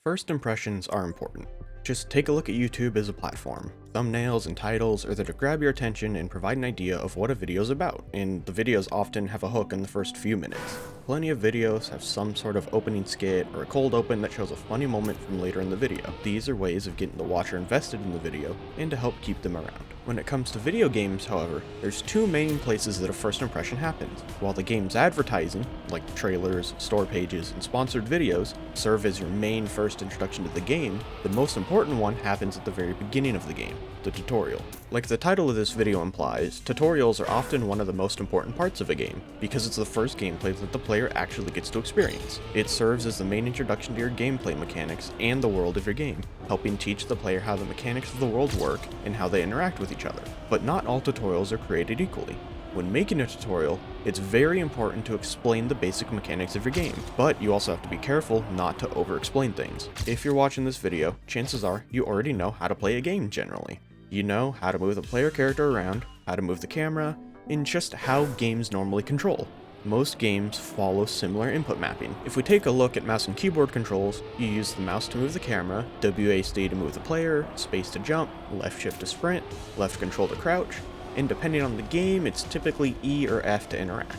First impressions are important. Just take a look at YouTube as a platform. Thumbnails and titles are there to grab your attention and provide an idea of what a video is about, and the videos often have a hook in the first few minutes. Plenty of videos have some sort of opening skit or a cold open that shows a funny moment from later in the video. These are ways of getting the watcher invested in the video and to help keep them around. When it comes to video games, however, there's two main places that a first impression happens. While the game's advertising, like trailers, store pages, and sponsored videos, serve as your main first introduction to the game, the most important one happens at the very beginning of the game, the tutorial. Like the title of this video implies, tutorials are often one of the most important parts of a game, because it's the first gameplay that the player actually gets to experience. It serves as the main introduction to your gameplay mechanics and the world of your game, helping teach the player how the mechanics of the world work and how they interact with each other. But not all tutorials are created equally. When making a tutorial, it's very important to explain the basic mechanics of your game, but you also have to be careful not to over-explain things. If you're watching this video, chances are you already know how to play a game generally. You know how to move the player character around, how to move the camera, and just how games normally control. Most games follow similar input mapping. If we take a look at mouse and keyboard controls, you use the mouse to move the camera, WASD to move the player, space to jump, left shift to sprint, left control to crouch, and depending on the game, it's typically E or F to interact.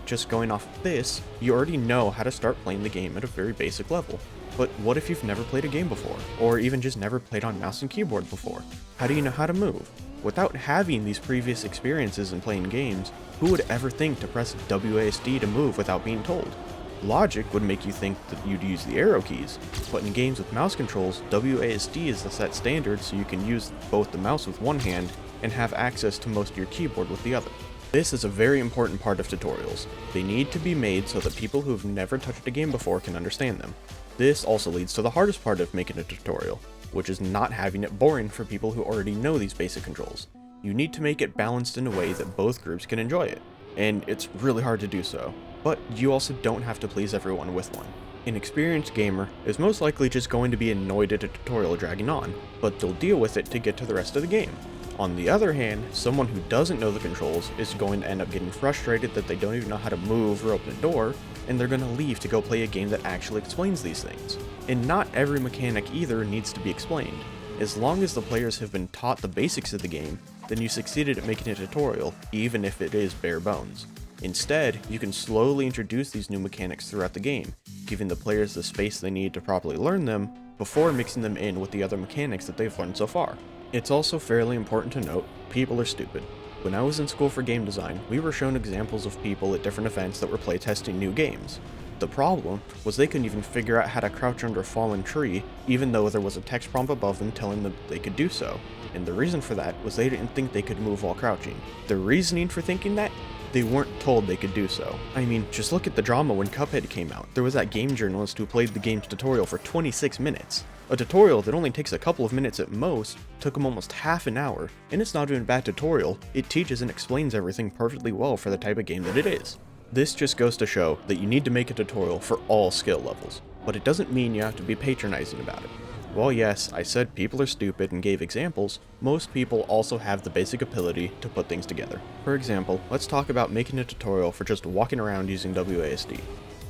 Just going off of this, you already know how to start playing the game at a very basic level. But what if you've never played a game before, or even just never played on mouse and keyboard before? How do you know how to move? Without having these previous experiences in playing games, who would ever think to press WASD to move without being told? Logic would make you think that you'd use the arrow keys, but in games with mouse controls, WASD is the set standard so you can use both the mouse with one hand and have access to most of your keyboard with the other. This is a very important part of tutorials. They need to be made so that people who've never touched a game before can understand them. This also leads to the hardest part of making a tutorial, which is not having it boring for people who already know these basic controls. You need to make it balanced in a way that both groups can enjoy it, and it's really hard to do so, but you also don't have to please everyone with one. An experienced gamer is most likely just going to be annoyed at a tutorial dragging on, but they'll deal with it to get to the rest of the game. On the other hand, someone who doesn't know the controls is going to end up getting frustrated that they don't even know how to move or open a door, and they're going to leave to go play a game that actually explains these things. And not every mechanic either needs to be explained. As long as the players have been taught the basics of the game, then you succeeded at making a tutorial, even if it is bare bones. Instead, you can slowly introduce these new mechanics throughout the game, giving the players the space they need to properly learn them, before mixing them in with the other mechanics that they've learned so far. It's also fairly important to note, people are stupid. When I was in school for game design, we were shown examples of people at different events that were playtesting new games. The problem was they couldn't even figure out how to crouch under a fallen tree, even though there was a text prompt above them telling them they could do so. And the reason for that was they didn't think they could move while crouching. The reasoning for thinking that? They weren't told they could do so. I mean, just look at the drama when Cuphead came out. There was that game journalist who played the game's tutorial for 26 minutes. A tutorial that only takes a couple of minutes at most took him almost half an hour, and it's not even a bad tutorial. It teaches and explains everything perfectly well for the type of game that it is. This just goes to show that you need to make a tutorial for all skill levels, but it doesn't mean you have to be patronizing about it. While yes, I said people are stupid and gave examples, most people also have the basic ability to put things together. For example, let's talk about making a tutorial for just walking around using WASD.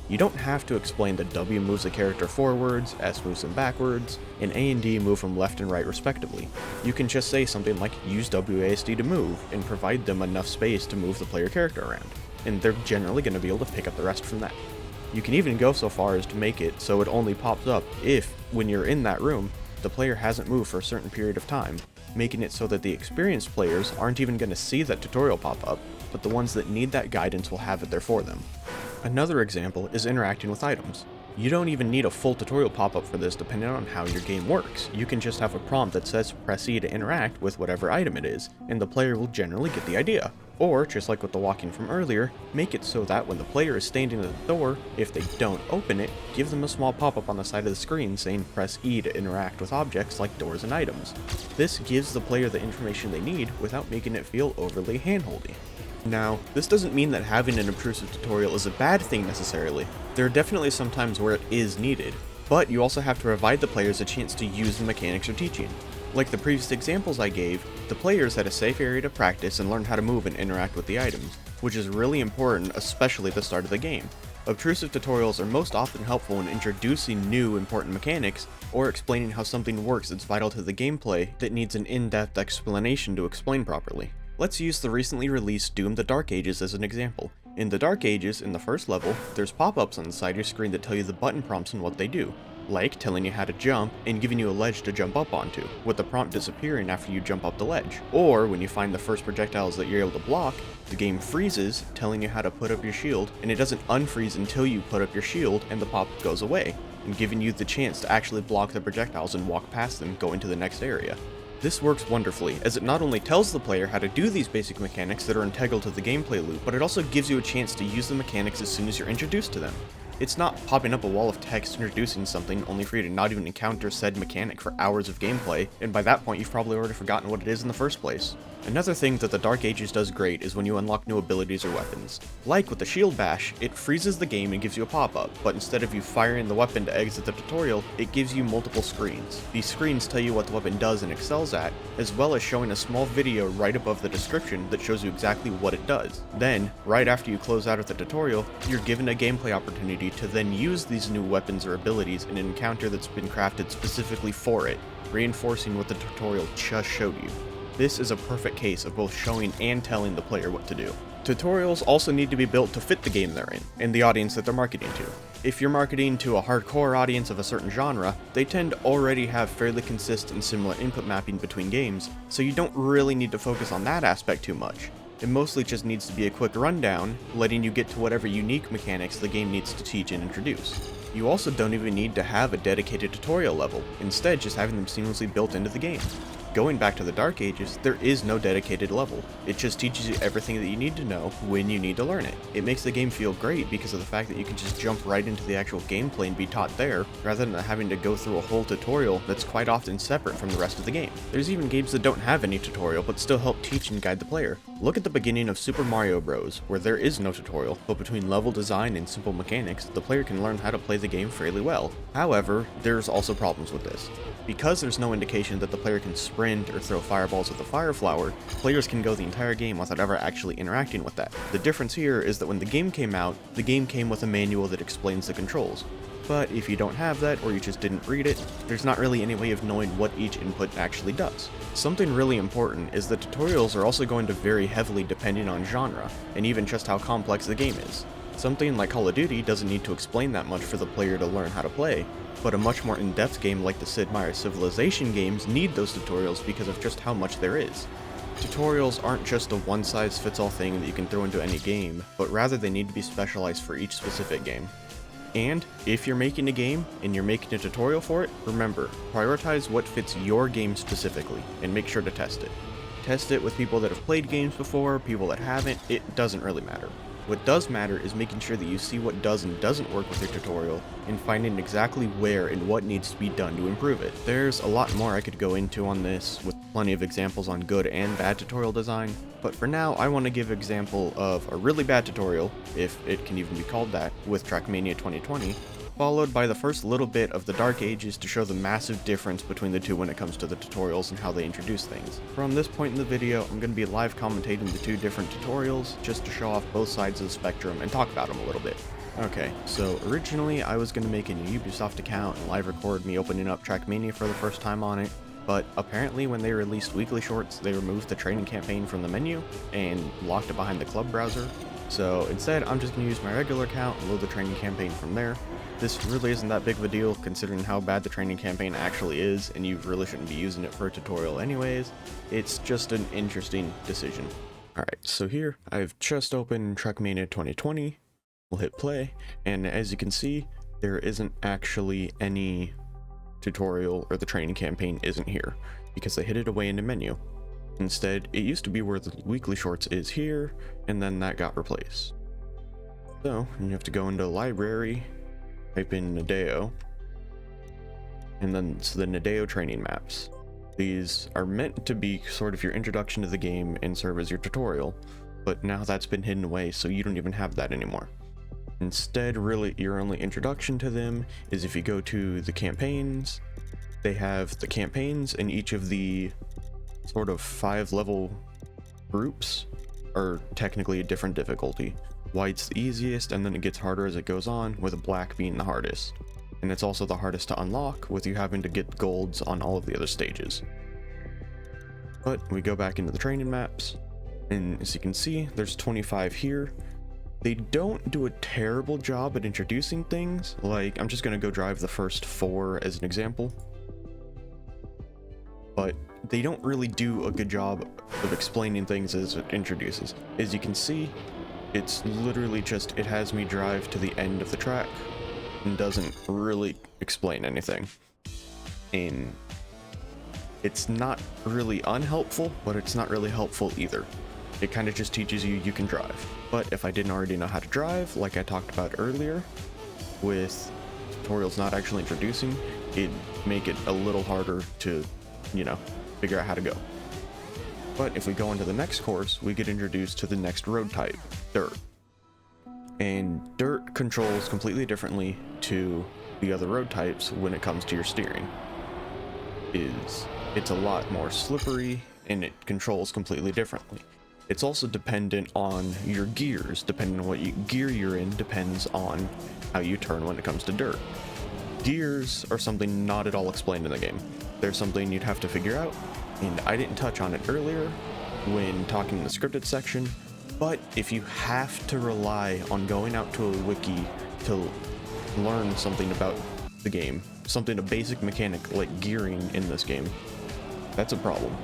You don't have to explain that W moves the character forwards, S moves them backwards, and A and D move from left and right respectively. You can just say something like use WASD to move, and provide them enough space to move the player character around, and they're generally going to be able to pick up the rest from that. You can even go so far as to make it so it only pops up if, when you're in that room, the player hasn't moved for a certain period of time, making it so that the experienced players aren't even going to see that tutorial pop up, but the ones that need that guidance will have it there for them. Another example is interacting with items. You don't even need a full tutorial pop-up for this depending on how your game works. You can just have a prompt that says press E to interact with whatever item it is, and the player will generally get the idea. Or, just like with the walking from earlier, make it so that when the player is standing at the door, if they don't open it, give them a small pop-up on the side of the screen saying press E to interact with objects like doors and items. This gives the player the information they need without making it feel overly handholdy. Now, this doesn't mean that having an obtrusive tutorial is a bad thing necessarily. There are definitely some times where it is needed, but you also have to provide the players a chance to use the mechanics you're teaching. Like the previous examples I gave, the players had a safe area to practice and learn how to move and interact with the items, which is really important, especially at the start of the game. Obtrusive tutorials are most often helpful in introducing new important mechanics or explaining how something works that's vital to the gameplay that needs an in-depth explanation to explain properly. Let's use the recently released Doom: The Dark Ages as an example. In The Dark Ages, in the first level, there's pop-ups on the side of your screen that tell you the button prompts and what they do, like telling you how to jump and giving you a ledge to jump up onto, with the prompt disappearing after you jump up the ledge. Or when you find the first projectiles that you're able to block, the game freezes, telling you how to put up your shield, and it doesn't unfreeze until you put up your shield and the pop-up goes away, and giving you the chance to actually block the projectiles and walk past them, go into the next area. This works wonderfully, as it not only tells the player how to do these basic mechanics that are integral to the gameplay loop, but it also gives you a chance to use the mechanics as soon as you're introduced to them. It's not popping up a wall of text introducing something only for you to not even encounter said mechanic for hours of gameplay, and by that point you've probably already forgotten what it is in the first place. Another thing that the Dark Ages does great is when you unlock new abilities or weapons. Like with the Shield Bash, it freezes the game and gives you a pop-up, but instead of you firing the weapon to exit the tutorial, it gives you multiple screens. These screens tell you what the weapon does and excels at, as well as showing a small video right above the description that shows you exactly what it does. Then, right after you close out of the tutorial, you're given a gameplay opportunity to then use these new weapons or abilities in an encounter that's been crafted specifically for it, reinforcing what the tutorial just showed you. This is a perfect case of both showing and telling the player what to do. Tutorials also need to be built to fit the game they're in, and the audience that they're marketing to. If you're marketing to a hardcore audience of a certain genre, they tend to already have fairly consistent and similar input mapping between games, so you don't really need to focus on that aspect too much. It mostly just needs to be a quick rundown, letting you get to whatever unique mechanics the game needs to teach and introduce. You also don't even need to have a dedicated tutorial level, instead just having them seamlessly built into the game. Going back to the Dark Ages, there is no dedicated level. It just teaches you everything that you need to know when you need to learn it. It makes the game feel great because of the fact that you can just jump right into the actual gameplay and be taught there, rather than having to go through a whole tutorial that's quite often separate from the rest of the game. There's even games that don't have any tutorial but still help teach and guide the player. Look at the beginning of Super Mario Bros., where there is no tutorial, but between level design and simple mechanics, the player can learn how to play the game fairly well. However, there's also problems with this. Because there's no indication that the player can sprint or throw fireballs with the fire flower, players can go the entire game without ever actually interacting with that. The difference here is that when the game came out, the game came with a manual that explains the controls. But if you don't have that, or you just didn't read it, there's not really any way of knowing what each input actually does. Something really important is that tutorials are also going to vary heavily depending on genre, and even just how complex the game is. Something like Call of Duty doesn't need to explain that much for the player to learn how to play, but a much more in-depth game like the Sid Meier's Civilization games need those tutorials because of just how much there is. Tutorials aren't just a one-size-fits-all thing that you can throw into any game, but rather they need to be specialized for each specific game. And if you're making a game and you're making a tutorial for it, remember, prioritize what fits your game specifically, and make sure to test it. Test it with people that have played games before, people that haven't, it doesn't really matter. What does matter is making sure that you see what does and doesn't work with your tutorial, and finding exactly where and what needs to be done to improve it. There's a lot more I could go into on this, with plenty of examples on good and bad tutorial design, but for now I want to give an example of a really bad tutorial, if it can even be called that, with Trackmania 2020, followed by the first little bit of the Dark Ages to show the massive difference between the two when it comes to the tutorials and how they introduce things. From this point in the video, I'm going to be live commentating the two different tutorials, just to show off both sides of the spectrum and talk about them a little bit. Okay, so originally I was going to make a new Ubisoft account and live record me opening up Trackmania for the first time on it, but apparently when they released weekly shorts, they removed the training campaign from the menu and locked it behind the club browser. So instead, I'm just going to use my regular account and load the training campaign from there. This really isn't that big of a deal considering how bad the training campaign actually is, and you really shouldn't be using it for a tutorial anyways. It's just an interesting decision. Alright, so here I've just opened Trackmania 2020. We'll hit play, and as you can see, there isn't actually any tutorial, or the training campaign isn't here, because they hid it away in the menu. Instead, it used to be where the weekly shorts is here, and then that got replaced. So, you have to go into library, type in Nadeo, and then it's the Nadeo training maps. These are meant to be sort of your introduction to the game and serve as your tutorial, but now that's been hidden away, so you don't even have that anymore. Instead, really, your only introduction to them is if you go to the campaigns. They have the campaigns, and each of the sort of 5 level groups are technically a different difficulty. White's the easiest, and then it gets harder as it goes on, with black being the hardest. And it's also the hardest to unlock, with you having to get golds on all of the other stages. But we go back into the training maps, and as you can see, there's 25 here. They don't do a terrible job at introducing things. Like, I'm just gonna go drive the first 4 as an example. But they don't really do a good job of explaining things as it introduces. As you can see, it's literally just, it has me drive to the end of the track and doesn't really explain anything. And it's not really unhelpful, but it's not really helpful either. It kind of just teaches you can drive. But if I didn't already know how to drive, like I talked about earlier, with tutorials not actually introducing, it'd make it a little harder to, you know, figure out how to go. But if we go into the next course, we get introduced to the next road type, dirt. And dirt controls completely differently to the other road types when it comes to your steering. It's a lot more slippery, and it controls completely differently. It's also dependent on your gears. Depending on what gear you're in depends on how you turn when it comes to dirt. Gears are something not at all explained in the game. They're something you'd have to figure out, and I didn't touch on it earlier when talking in the scripted section, but if you have to rely on going out to a wiki to learn something about the game, a basic mechanic like gearing in this game, that's a problem.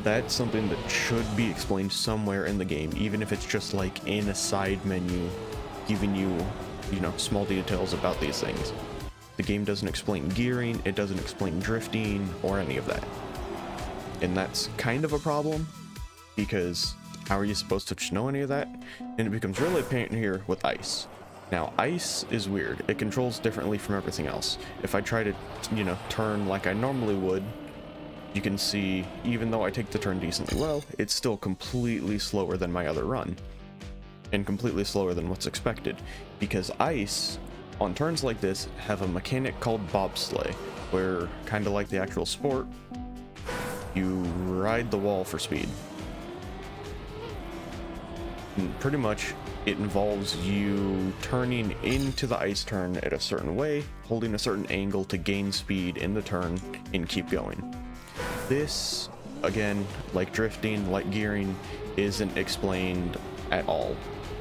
That's something that should be explained somewhere in the game, even if it's just like in a side menu giving you know, small details about these things. The game doesn't explain gearing, it doesn't explain drifting or any of that. And that's kind of a problem, because how are you supposed to know any of that? And it becomes really apparent here with ice. Now, ice is weird. It controls differently from everything else. If I try to, you know, turn like I normally would, you can see, even though I take the turn decently well, it's still completely slower than my other run. And completely slower than what's expected. Because ice, on turns like this, have a mechanic called bobsleigh, where, kind of like the actual sport, you ride the wall for speed. And pretty much, it involves you turning into the ice turn at a certain way, holding a certain angle to gain speed in the turn, and keep going. This, again, like drifting, like gearing, isn't explained at all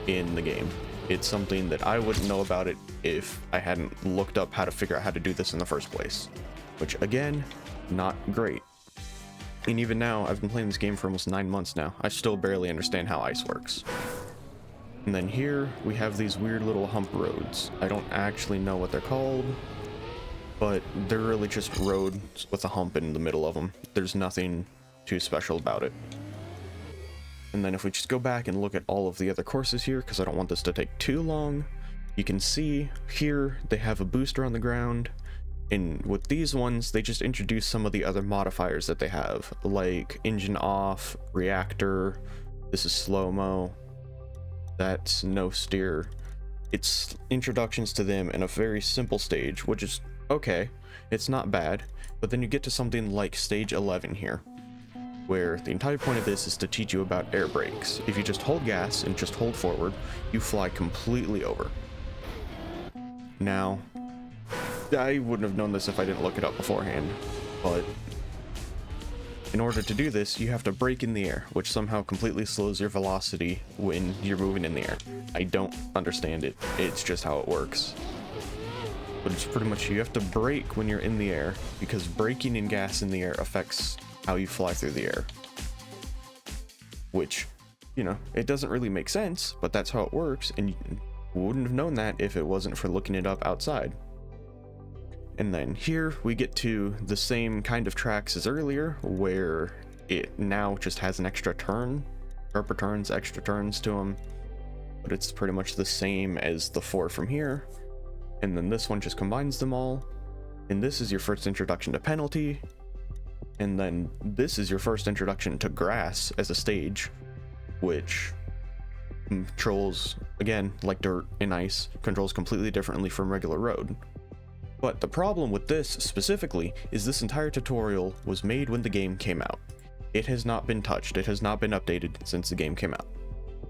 in the game. It's something that I wouldn't know about it if I hadn't looked up how to figure out how to do this in the first place. Which, again, not great. And even now, I've been playing this game for almost 9 months now. I still barely understand how ice works. And then here, we have these weird little hump roads. I don't actually know what they're called, but they're really just roads with a hump in the middle of them. There's nothing too special about it. And then if we just go back and look at all of the other courses here, because I don't want this to take too long, you can see here they have a booster on the ground. And with these ones, they just introduce some of the other modifiers that they have, like engine off, reactor, this is slow-mo, that's no steer. It's introductions to them in a very simple stage, which is okay, it's not bad, but then you get to something like stage 11 here, where the entire point of this is to teach you about air brakes. If you just hold gas and just hold forward, you fly completely over. Now, I wouldn't have known this if I didn't look it up beforehand, but in order to do this, you have to brake in the air, which somehow completely slows your velocity when you're moving in the air. I don't understand it, it's just how it works. But it's pretty much, you have to brake when you're in the air, because braking in gas in the air affects how you fly through the air. Which, you know, it doesn't really make sense, but that's how it works, and you wouldn't have known that if it wasn't for looking it up outside. And then here we get to the same kind of tracks as earlier, where it now just has an extra turn, sharper turns, extra turns to them, but it's pretty much the same as the 4 from here. And then this one just combines them all, and this is your first introduction to penalty, and then this is your first introduction to grass as a stage, which controls, again, like dirt and ice, controls completely differently from regular road. But the problem with this specifically is this entire tutorial was made when the game came out. It has not been touched, it has not been updated since the game came out.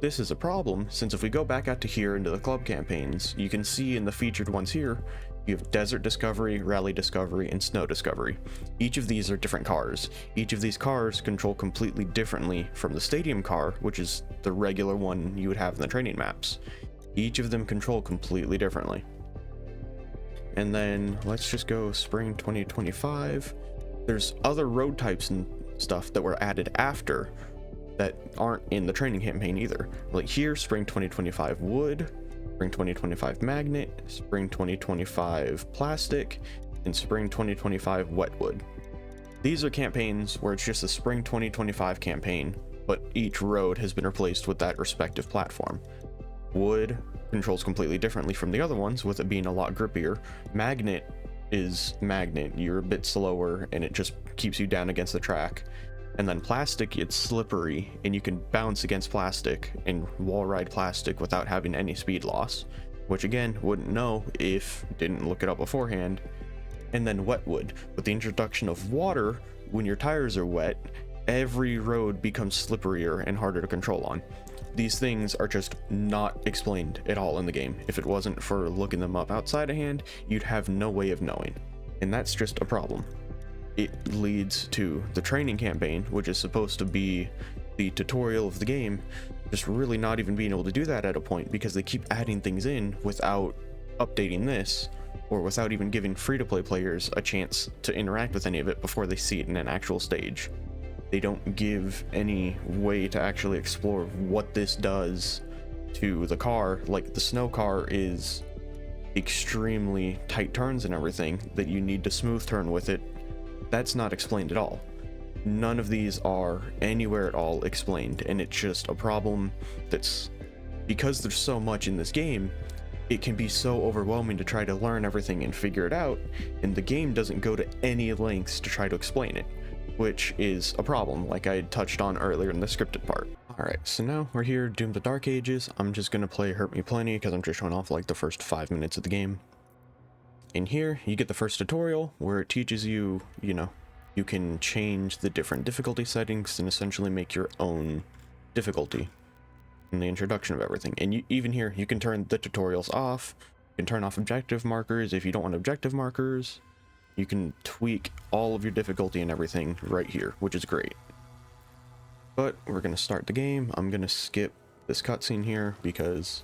This is a problem, since if we go back out to here into the club campaigns, you can see in the featured ones here, you have Desert Discovery, Rally Discovery, and Snow Discovery. Each of these are different cars. Each of these cars control completely differently from the Stadium car, which is the regular one you would have in the training maps. Each of them control completely differently. And then let's just go Spring 2025. There's other road types and stuff that were added after that aren't in the training campaign either. Like here, Spring 2025 wood, Spring 2025 magnet, Spring 2025 plastic, and Spring 2025 wetwood. These are campaigns where it's just a Spring 2025 campaign, but each road has been replaced with that respective platform. Wood controls completely differently from the other ones, with it being a lot grippier. Magnet is magnet, you're a bit slower and it just keeps you down against the track. And then plastic, it's slippery and you can bounce against plastic and wall ride plastic without having any speed loss, which again, wouldn't know if didn't look it up beforehand. And then wetwood, with the introduction of water, when your tires are wet, every road becomes slipperier and harder to control on. These things are just not explained at all in the game. If it wasn't for looking them up outside of hand, you'd have no way of knowing. And that's just a problem. It leads to the training campaign, which is supposed to be the tutorial of the game, just really not even being able to do that at a point because they keep adding things in without updating this, or without even giving free-to-play players a chance to interact with any of it before they see it in an actual stage. They don't give any way to actually explore what this does to the car. Like the snow car is extremely tight turns and everything that you need to smooth turn with it. That's not explained at all. None of these are anywhere at all explained, and it's just a problem that's, because there's so much in this game, it can be so overwhelming to try to learn everything and figure it out, and the game doesn't go to any lengths to try to explain it, which is a problem, like I touched on earlier in the scripted part. Alright, so now we're here, Doom the Dark Ages. I'm just gonna play Hurt Me Plenty because I'm just showing off like the first 5 minutes of the game. In here, you get the first tutorial where it teaches you, you can change the different difficulty settings and essentially make your own difficulty in the introduction of everything. And even here, you can turn the tutorials off. You can turn off objective markers if you don't want objective markers. You can tweak all of your difficulty and everything right here, which is great. But we're going to start the game. I'm going to skip this cutscene here because,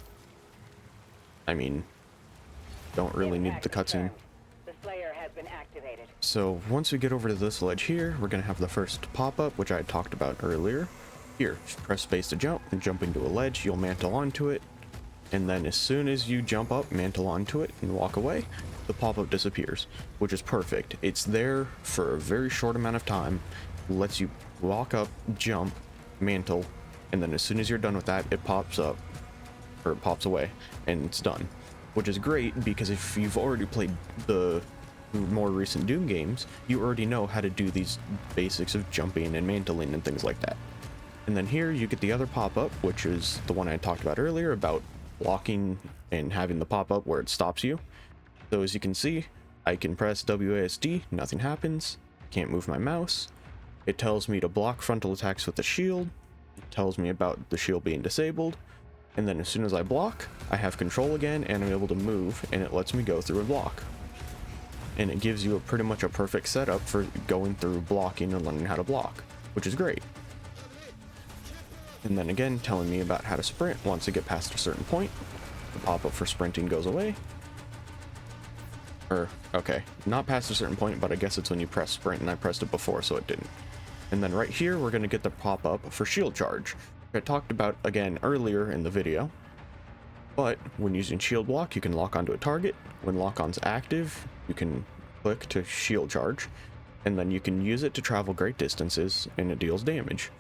don't really need the cutscene. The Slayer has been activated. So once we get over to this ledge here, we're going to have the first pop-up, which I had talked about earlier. Here, just press space to jump, and jump into a ledge, you'll mantle onto it, and then as soon as you jump up, mantle onto it, and walk away, the pop-up disappears, which is perfect. It's there for a very short amount of time, lets you walk up, jump, mantle, and then as soon as you're done with that, it pops up, or it pops away, and it's done. Which is great, because if you've already played the more recent Doom games, you already know how to do these basics of jumping and mantling and things like that. And then here you get the other pop-up, which is the one I talked about earlier about blocking and having the pop-up where it stops you. So as you can see, I can press WASD, nothing happens, can't move my mouse. It tells me to block frontal attacks with the shield, it tells me about the shield being disabled, and then as soon as I block, I have control again and I'm able to move, and it lets me go through and block. And it gives you pretty much a perfect setup for going through blocking and learning how to block, which is great. And then again, telling me about how to sprint once I get past a certain point. The pop-up for sprinting goes away. Okay, not past a certain point, but I guess it's when you press sprint, and I pressed it before, so it didn't. And then right here, we're going to get the pop-up for shield charge, which I talked about again earlier in the video. But when using shield block, you can lock onto a target. When lock-on's active, you can click to shield charge, and then you can use it to travel great distances, and it deals damage.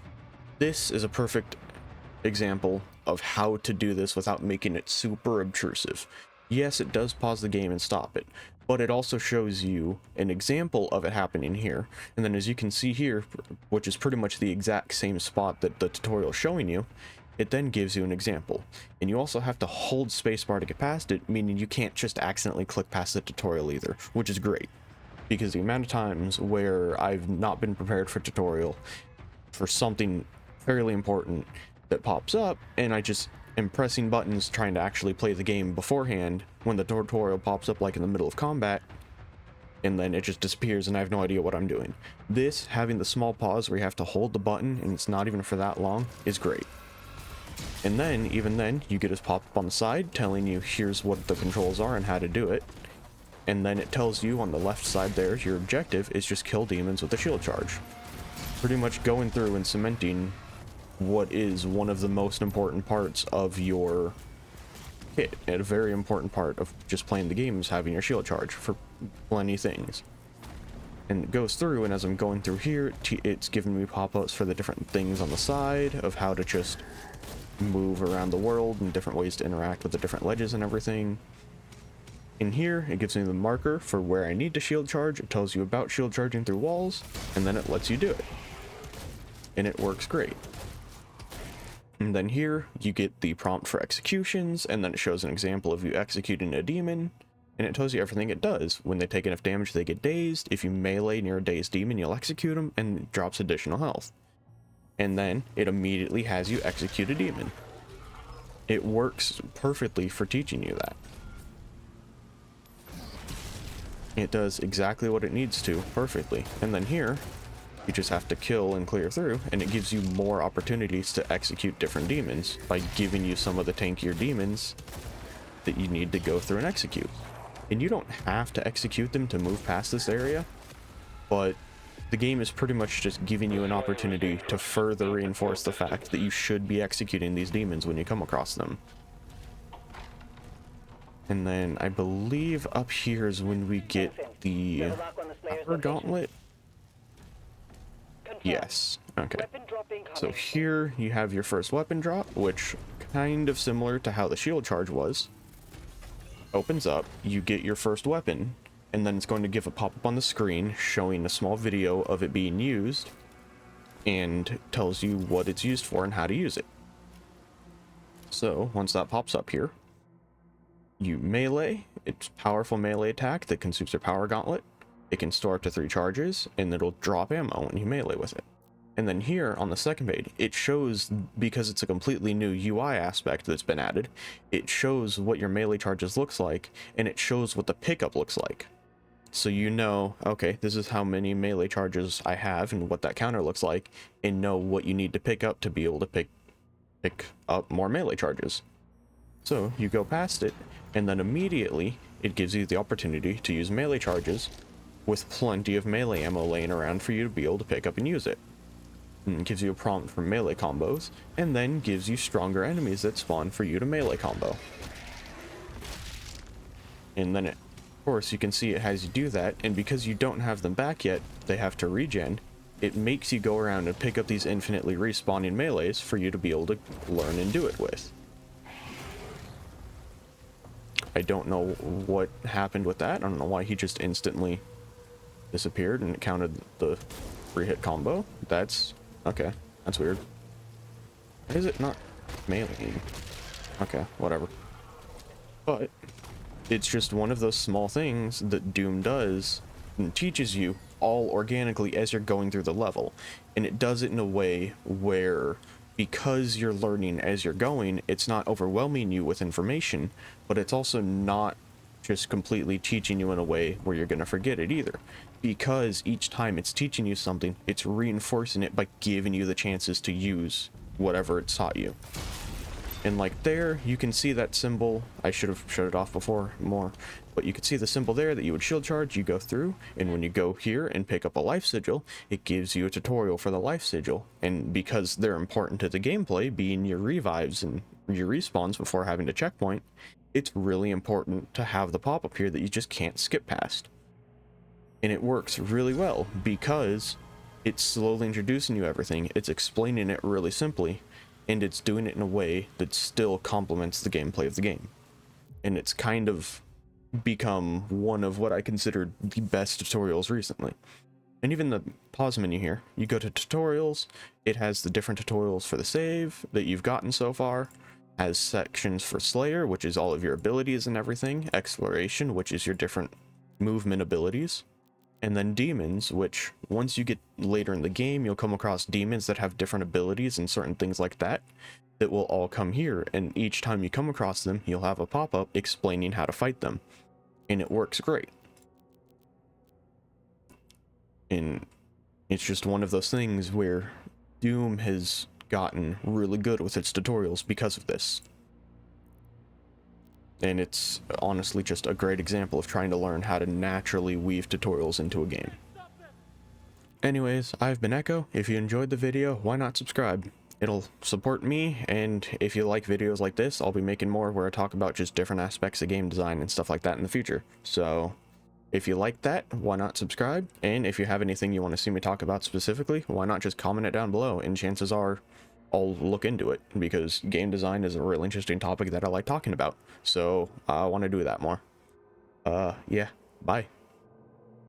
This is a perfect example of how to do this without making it super obtrusive. Yes, it does pause the game and stop it, but it also shows you an example of it happening here. And then as you can see here, which is pretty much the exact same spot that the tutorial is showing you, it then gives you an example. And you also have to hold spacebar to get past it, meaning you can't just accidentally click past the tutorial either, which is great. Because the amount of times where I've not been prepared for tutorial for something fairly important, that pops up, and I just am pressing buttons trying to actually play the game beforehand when the tutorial pops up like in the middle of combat, and then it just disappears and I have no idea what I'm doing. This, having the small pause where you have to hold the button and it's not even for that long, is great. And then, even then, you get this pop up on the side telling you here's what the controls are and how to do it. And then it tells you on the left side there, your objective is just kill demons with a shield charge. Pretty much going through and cementing what is one of the most important parts of your kit. And a very important part of just playing the game is having your shield charge for plenty of things. And it goes through, and as I'm going through here, it's giving me pop-ups for the different things on the side of how to just move around the world and different ways to interact with the different ledges and everything. In here, it gives me the marker for where I need to shield charge. It tells you about shield charging through walls, and then it lets you do it. And it works great. And then here, you get the prompt for executions, and then it shows an example of you executing a demon, and it tells you everything it does. When they take enough damage, they get dazed. If you melee near a dazed demon, you'll execute them, and it drops additional health. And then it immediately has you execute a demon. It works perfectly for teaching you that. It does exactly what it needs to perfectly. And then here, you just have to kill and clear through, and it gives you more opportunities to execute different demons by giving you some of the tankier demons that you need to go through and execute. And you don't have to execute them to move past this area, but the game is pretty much just giving you an opportunity to further reinforce the fact that you should be executing these demons when you come across them. And then I believe up here is when we get the Power Gauntlet. Yes, okay. So here you have your first weapon drop, which kind of similar to how the shield charge was. Opens up, you get your first weapon, and then it's going to give a pop-up on the screen showing a small video of it being used, and tells you what it's used for and how to use it. So once that pops up here, you melee. It's powerful melee attack that consumes your Power Gauntlet. It can store up to 3 charges, and it'll drop ammo when you melee with it. And then here on the second page, it shows, because it's a completely new UI aspect that's been added, it shows what your melee charges looks like, and it shows what the pickup looks like. So you know, okay, this is how many melee charges I have and what that counter looks like, and know what you need to pick up to be able to pick up more melee charges. So you go past it, and then immediately it gives you the opportunity to use melee charges with plenty of melee ammo laying around for you to be able to pick up and use it. And it gives you a prompt for melee combos, and then gives you stronger enemies that spawn for you to melee combo. And then, of course, you can see it has you do that, and because you don't have them back yet, they have to regen. It makes you go around and pick up these infinitely respawning melees for you to be able to learn and do it with. I don't know what happened with that. I don't know why he just instantly disappeared and it counted the 3-hit combo. That's okay. That's weird. Why is it not melee? Okay, whatever. But it's just one of those small things that Doom does and teaches you all organically as you're going through the level. And it does it in a way where, because you're learning as you're going, it's not overwhelming you with information, but it's also not just completely teaching you in a way where you're going to forget it either. Because each time it's teaching you something, it's reinforcing it by giving you the chances to use whatever it's taught you. And like there, you can see that symbol. I should have shut it off before more, but you can see the symbol there that you would shield charge. You go through, and when you go here and pick up a life sigil, it gives you a tutorial for the life sigil. And because they're important to the gameplay, being your revives and your respawns before having to checkpoint, it's really important to have the pop-up here that you just can't skip past. And it works really well because it's slowly introducing you everything. It's explaining it really simply, and it's doing it in a way that still complements the gameplay of the game. And it's kind of become one of what I consider the best tutorials recently. And even the pause menu here, you go to tutorials, it has the different tutorials for the save that you've gotten so far, has sections for Slayer, which is all of your abilities and everything, exploration, which is your different movement abilities, And then demons, which once you get later in the game, you'll come across demons that have different abilities and certain things like that will all come here. And each time you come across them, you'll have a pop-up explaining how to fight them. And it works great. And it's just one of those things where Doom has gotten really good with its tutorials because of this. And it's honestly just a great example of trying to learn how to naturally weave tutorials into a game. Anyways, I've been Echo. If you enjoyed the video, why not subscribe? It'll support me, and if you like videos like this, I'll be making more where I talk about just different aspects of game design and stuff like that in the future. So, if you like that, why not subscribe? And if you have anything you want to see me talk about specifically, why not just comment it down below, and chances are I'll look into it, because game design is a really interesting topic that I like talking about. So I want to do that more. Yeah, bye.